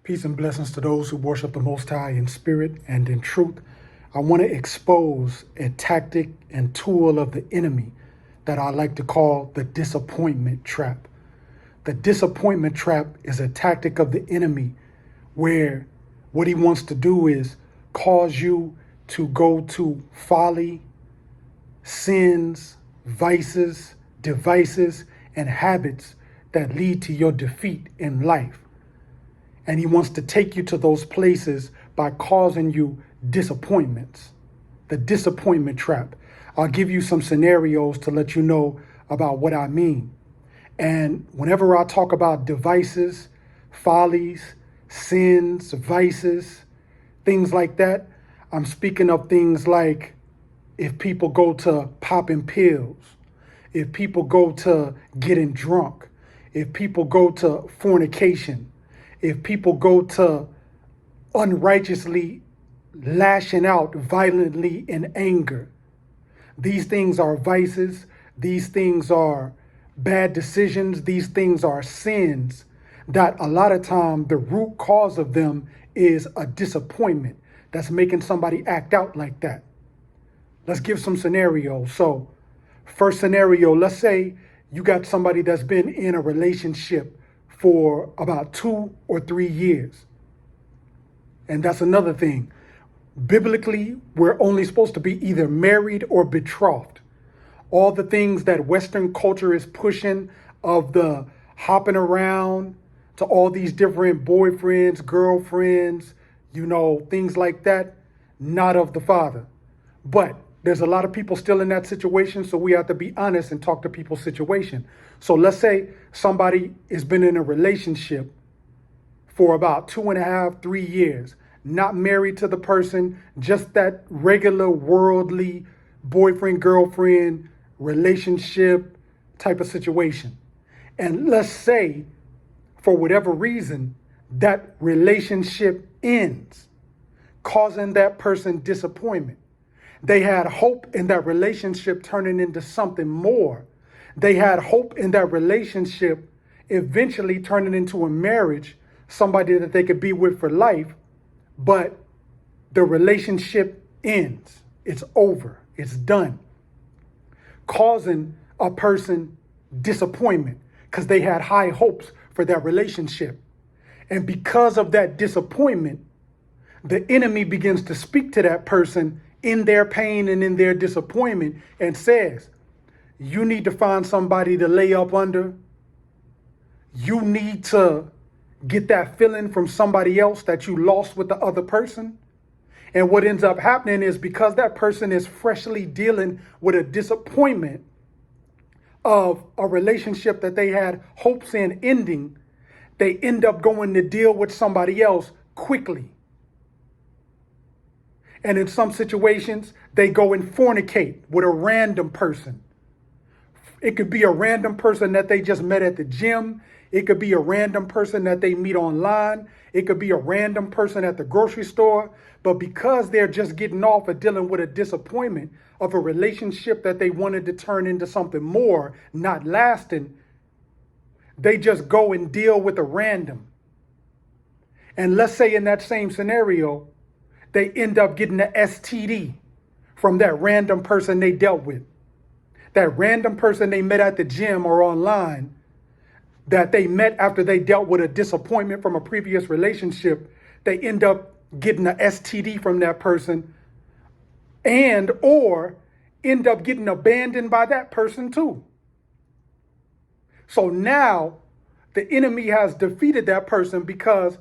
Peace and blessings to those who worship the Most High in spirit and in truth. I want to expose a tactic and tool of the enemy that I like to call the disappointment trap. The disappointment trap is a tactic of the enemy where what he wants to do is cause you to go to folly, sins, vices, devices, and habits that lead to your defeat in life. And he wants to take you to those places by causing you disappointments. The disappointment trap. I'll give you some scenarios to let you know about what I mean. And whenever I talk about devices, follies, sins, vices, things like that, I'm speaking of things like if people go to popping pills, if people go to getting drunk, if people go to fornication, if people go to unrighteously lashing out violently in anger. These things are vices. These things are bad decisions. These things are sins that a lot of time the root cause of them is a disappointment that's making somebody act out like that. Let's give some scenarios. So first scenario, let's say you got somebody that's been in a relationship for about 2 or 3 years. And that's another thing. Biblically, we're only supposed to be either married or betrothed. All the things that Western culture is pushing of the hopping around to all these different boyfriends, girlfriends, things like that, not of the Father. But there's a lot of people still in that situation, so we have to be honest and talk to people's situation. So let's say somebody has been in a relationship for about 2.5, 3 years, not married to the person, just that regular worldly boyfriend, girlfriend, relationship type of situation. And let's say, for whatever reason, that relationship ends, causing that person disappointment. They had hope in that relationship turning into something more. They had hope in that relationship eventually turning into a marriage, somebody that they could be with for life, but the relationship ends. It's over. It's done. Causing a person disappointment because they had high hopes for that relationship. And because of that disappointment, the enemy begins to speak to that person in their pain and in their disappointment and says, you need to find somebody to lay up under. You need to get that feeling from somebody else that you lost with the other person. And what ends up happening is because that person is freshly dealing with a disappointment of a relationship that they had hopes in ending, they end up going to deal with somebody else quickly. And in some situations, they go and fornicate with a random person. It could be a random person that they just met at the gym. It could be a random person that they meet online. It could be a random person at the grocery store. But because they're just getting off of dealing with a disappointment of a relationship that they wanted to turn into something more, not lasting, they just go and deal with a random. And let's say in that same scenario, they end up getting the STD from that random person they dealt with. That random person they met at the gym or online, that they met after they dealt with a disappointment from a previous relationship, they end up getting an STD from that person and or end up getting abandoned by that person too. So now the enemy has defeated that person because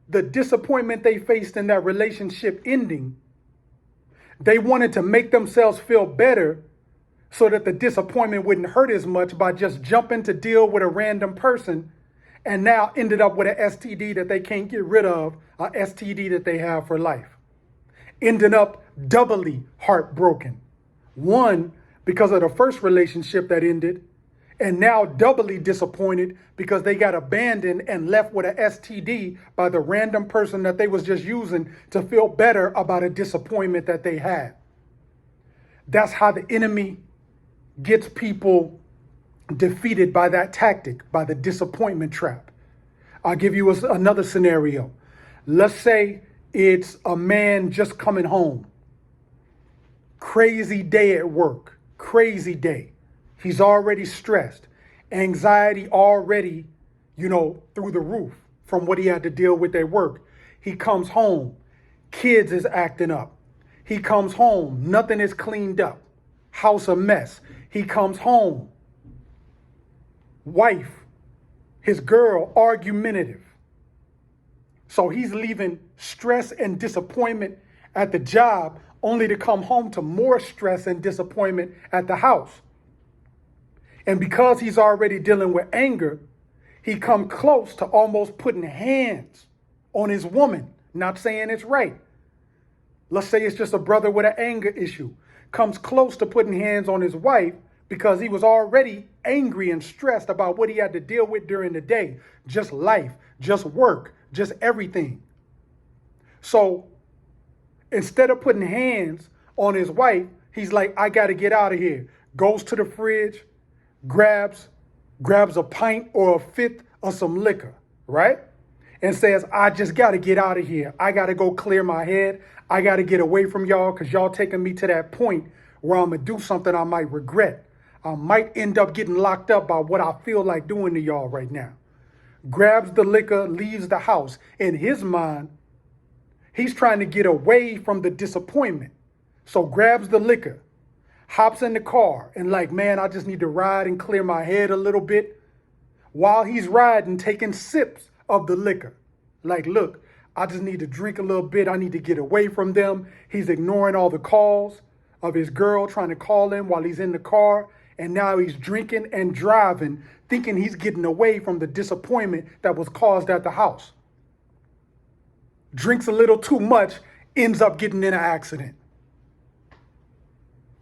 the disappointment they faced in that relationship ending, they wanted to make themselves feel better so that the disappointment wouldn't hurt as much by just jumping to deal with a random person, and now ended up with an STD that they can't get rid of, a STD that they have for life. Ended up doubly heartbroken. One, because of the first relationship that ended, and now doubly disappointed because they got abandoned and left with an STD by the random person that they was just using to feel better about a disappointment that they had. That's how the enemy gets people defeated by that tactic, by the disappointment trap. I'll give you another scenario. Let's say it's a man just coming home. Crazy day at work. Crazy day. He's already stressed. Anxiety already, through the roof from what he had to deal with at work. He comes home. Kids is acting up. He comes home. Nothing is cleaned up. House a mess. He comes home. Wife, his girl, argumentative. So he's leaving stress and disappointment at the job only to come home to more stress and disappointment at the house. And because he's already dealing with anger, he come close to almost putting hands on his woman. Not saying it's right. Let's say it's just a brother with an anger issue. Comes close to putting hands on his wife because he was already angry and stressed about what he had to deal with during the day. Just life, just work, just everything. So instead of putting hands on his wife, he's like, I got to get out of here. Goes to the fridge, grabs a pint or a fifth of some liquor, right? And says, I just got to get out of here. I got to go clear my head. I got to get away from y'all because y'all taking me to that point where I'm going to do something I might regret. I might end up getting locked up by what I feel like doing to y'all right now. Grabs the liquor, leaves the house. In his mind, he's trying to get away from the disappointment. So grabs the liquor, hops in the car and like, man, I just need to ride and clear my head a little bit. While he's riding, taking sips of the liquor. Like, look, I just need to drink a little bit. I need to get away from them. He's ignoring all the calls of his girl trying to call him while he's in the car. And now he's drinking and driving, thinking he's getting away from the disappointment that was caused at the house. Drinks a little too much, ends up getting in an accident.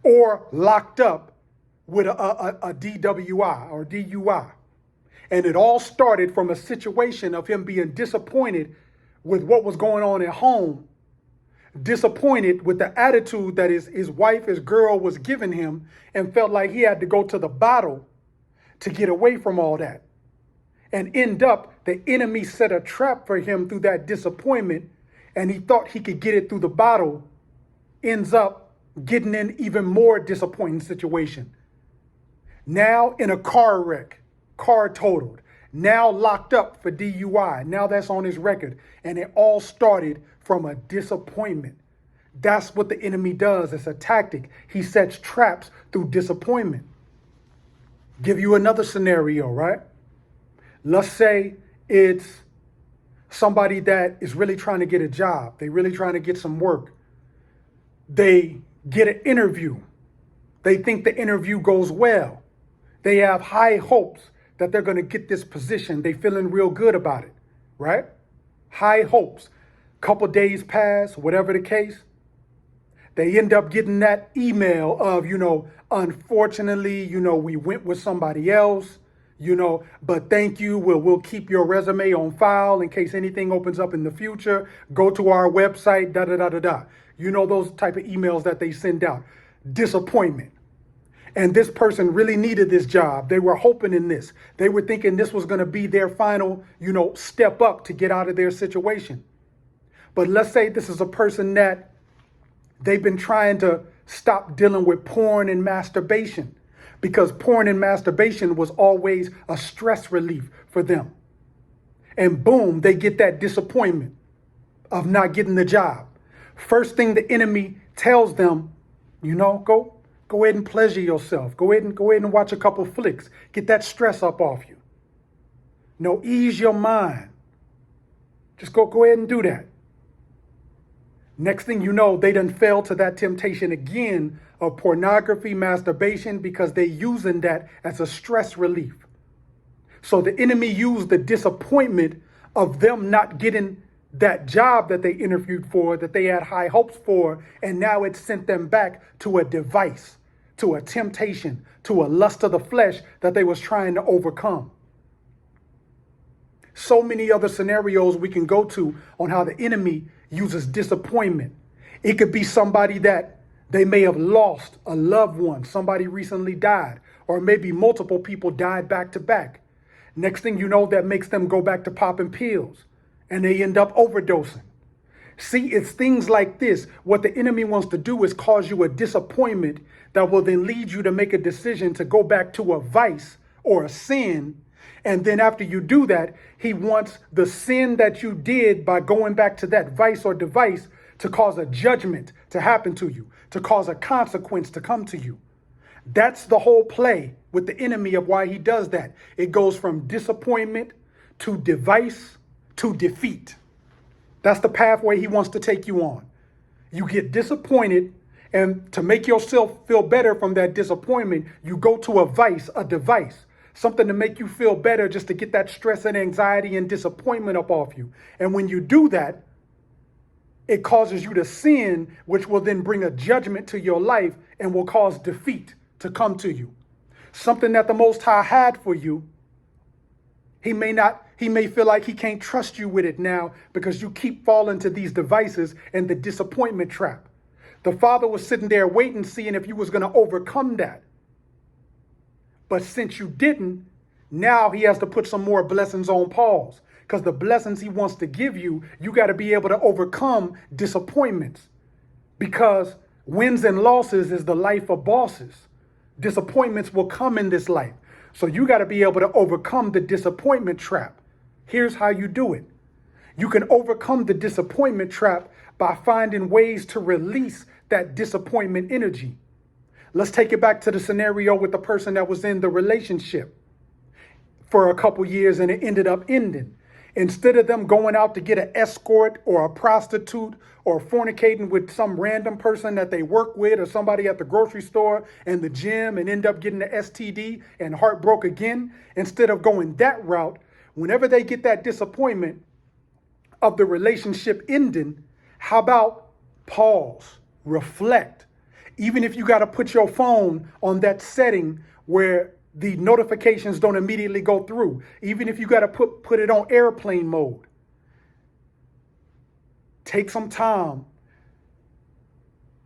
Or locked up with a DWI or DUI. And it all started from a situation of him being disappointed with what was going on at home, disappointed with the attitude that his wife, his girl was giving him, and felt like he had to go to the bottle to get away from all that. And end up, the enemy set a trap for him through that disappointment, and he thought he could get it through the bottle, ends up getting in even more disappointing situation. Now in a car wreck, car totaled, now locked up for DUI. Now that's on his record. And it all started from a disappointment. That's what the enemy does. It's a tactic. He sets traps through disappointment. Give you another scenario, right? Let's say it's somebody that is really trying to get a job. They're really trying to get some work. They get an interview. They think the interview goes well. They have high hopes that they're going to get this position. They feeling real good about it, right? High hopes. Couple days pass, whatever the case. They end up getting that email of, unfortunately, we went with somebody else, but thank you. We'll keep your resume on file in case anything opens up in the future. Go to our website, da-da-da-da-da. Those type of emails that they send out. Disappointment. And this person really needed this job. They were hoping in this. They were thinking this was going to be their final, step up to get out of their situation. But let's say this is a person that they've been trying to stop dealing with porn and masturbation because porn and masturbation was always a stress relief for them. And boom, they get that disappointment of not getting the job. First thing the enemy tells them, go ahead and pleasure yourself. Go ahead and watch a couple flicks. Get that stress up off you. Ease your mind. Just go ahead and do that. Next thing you know, they done fell to that temptation again of pornography, masturbation, because they're using that as a stress relief. So the enemy used the disappointment of them not getting that job that they interviewed for, that they had high hopes for, and now it sent them back to a device, to a temptation, to a lust of the flesh that they was trying to overcome. So many other scenarios we can go to on how the enemy uses disappointment. It could be somebody that they may have lost a loved one. Somebody recently died, or maybe multiple people died back to back. Next thing you know, that makes them go back to popping pills and they end up overdosing. See, it's things like this. What the enemy wants to do is cause you a disappointment that will then lead you to make a decision to go back to a vice or a sin. And then after you do that, he wants the sin that you did by going back to that vice or device to cause a judgment to happen to you, to cause a consequence to come to you. That's the whole play with the enemy of why he does that. It goes from disappointment to device to defeat. That's the pathway he wants to take you on. You get disappointed, and to make yourself feel better from that disappointment, you go to a vice, a device, something to make you feel better just to get that stress and anxiety and disappointment up off you. And when you do that, it causes you to sin, which will then bring a judgment to your life and will cause defeat to come to you. Something that the Most High had for you, he may feel like he can't trust you with it now because you keep falling to these devices and the disappointment trap. The Father was sitting there waiting, seeing if you was going to overcome that. But since you didn't, now he has to put some more blessings on pause, because the blessings he wants to give you, you got to be able to overcome disappointments, because wins and losses is the life of bosses. Disappointments will come in this life. So you got to be able to overcome the disappointment trap. Here's how you do it. You can overcome the disappointment trap by finding ways to release that disappointment energy. Let's take it back to the scenario with the person that was in the relationship for a couple years and it ended up ending. Instead of them going out to get an escort or a prostitute or fornicating with some random person that they work with or somebody at the grocery store and the gym and end up getting the STD and heartbroken again, instead of going that route, whenever they get that disappointment of the relationship ending, how about pause, reflect? Even if you got to put your phone on that setting where the notifications don't immediately go through, even if you got to put it on airplane mode, take some time,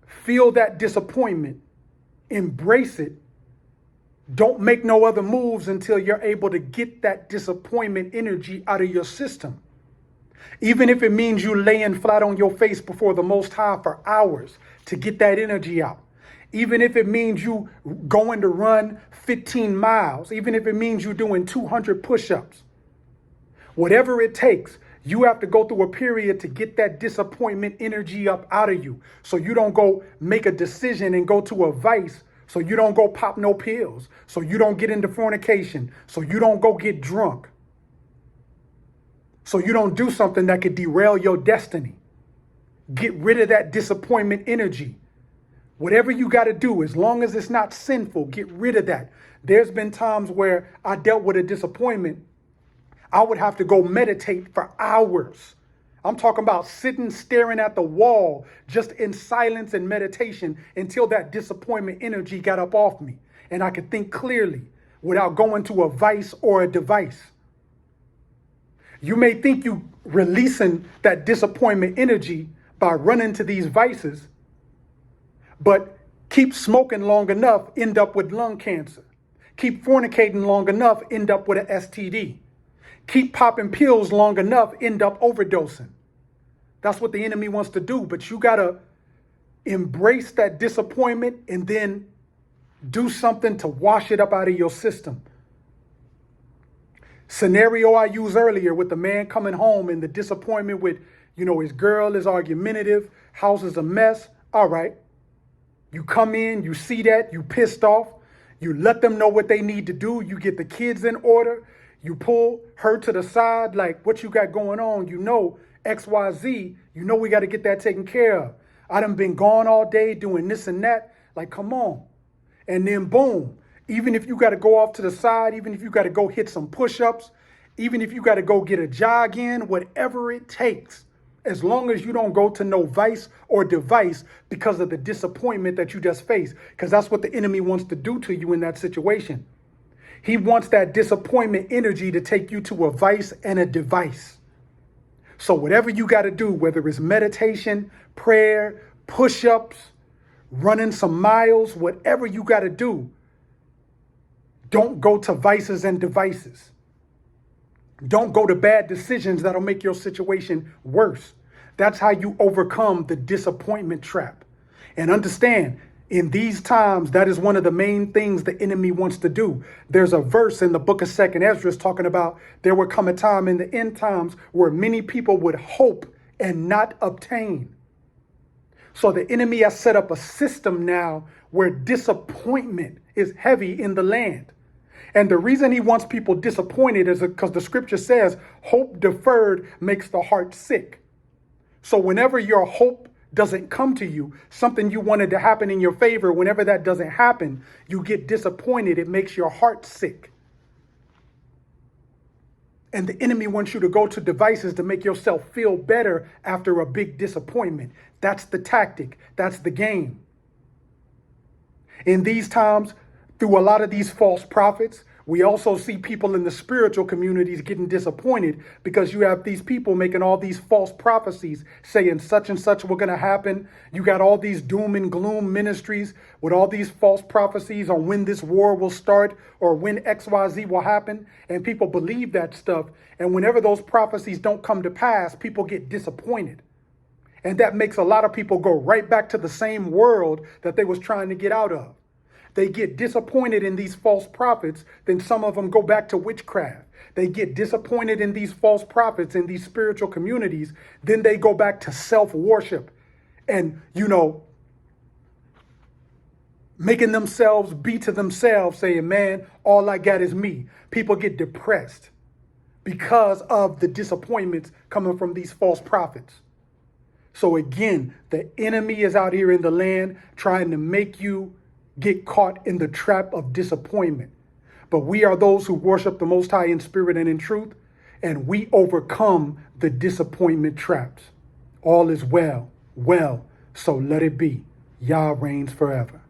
feel that disappointment, embrace it. Don't make no other moves until you're able to get that disappointment energy out of your system. Even if it means you laying flat on your face before the Most High for hours to get that energy out. Even if it means you going to run 15 miles, even if it means you doing 200 push-ups, whatever it takes, you have to go through a period to get that disappointment energy up out of you. So you don't go make a decision and go to a vice. So you don't go pop no pills. So you don't get into fornication. So you don't go get drunk. So you don't do something that could derail your destiny. Get rid of that disappointment energy. Whatever you got to do, as long as it's not sinful, get rid of that. There's been times where I dealt with a disappointment. I would have to go meditate for hours. I'm talking about sitting, staring at the wall, just in silence and meditation until that disappointment energy got up off me and I could think clearly without going to a vice or a device. You may think you releasing that disappointment energy by running to these vices, but keep smoking long enough, end up with lung cancer. Keep fornicating long enough, end up with an STD. Keep popping pills long enough, end up overdosing. That's what the enemy wants to do, but you got to embrace that disappointment and then do something to wash it up out of your system. Scenario I used earlier with the man coming home and the disappointment with, his girl is argumentative, house is a mess. All right. You come in, you see that, you pissed off, you let them know what they need to do, you get the kids in order, you pull her to the side, like, what you got going on? XYZ, we got to get that taken care of. I done been gone all day doing this and that, like, come on. And then boom, even if you got to go off to the side, even if you got to go hit some push-ups, even if you got to go get a jog in, whatever it takes, as long as you don't go to no vice or device because of the disappointment that you just faced, because that's what the enemy wants to do to you in that situation. He wants that disappointment energy to take you to a vice and a device. So whatever you got to do, whether it's meditation, prayer, push-ups, running some miles, whatever you got to do, don't go to vices and devices. Don't go to bad decisions that'll make your situation worse. That's how you overcome the disappointment trap. And understand, in these times, that is one of the main things the enemy wants to do. There's a verse in the book of 2nd Ezra talking about there will come a time in the end times where many people would hope and not obtain. So the enemy has set up a system now where disappointment is heavy in the land. And the reason he wants people disappointed is because the scripture says hope deferred makes the heart sick. So whenever your hope doesn't come to you, something you wanted to happen in your favor, whenever that doesn't happen, you get disappointed. It makes your heart sick. And the enemy wants you to go to devices to make yourself feel better after a big disappointment. That's the tactic. That's the game. In these times, through a lot of these false prophets, we also see people in the spiritual communities getting disappointed because you have these people making all these false prophecies saying such and such were going to happen. You got all these doom and gloom ministries with all these false prophecies on when this war will start or when XYZ will happen. And people believe that stuff. And whenever those prophecies don't come to pass, people get disappointed. And that makes a lot of people go right back to the same world that they was trying to get out of. They get disappointed in these false prophets, then some of them go back to witchcraft. They get disappointed in these false prophets in these spiritual communities, then they go back to self-worship and, making themselves be to themselves, saying, man, all I got is me. People get depressed because of the disappointments coming from these false prophets. So again, the enemy is out here in the land trying to make you get caught in the trap of disappointment. But we are those who worship the Most High in spirit and in truth, and we overcome the disappointment traps. All is well, so let it be. Yah reigns forever.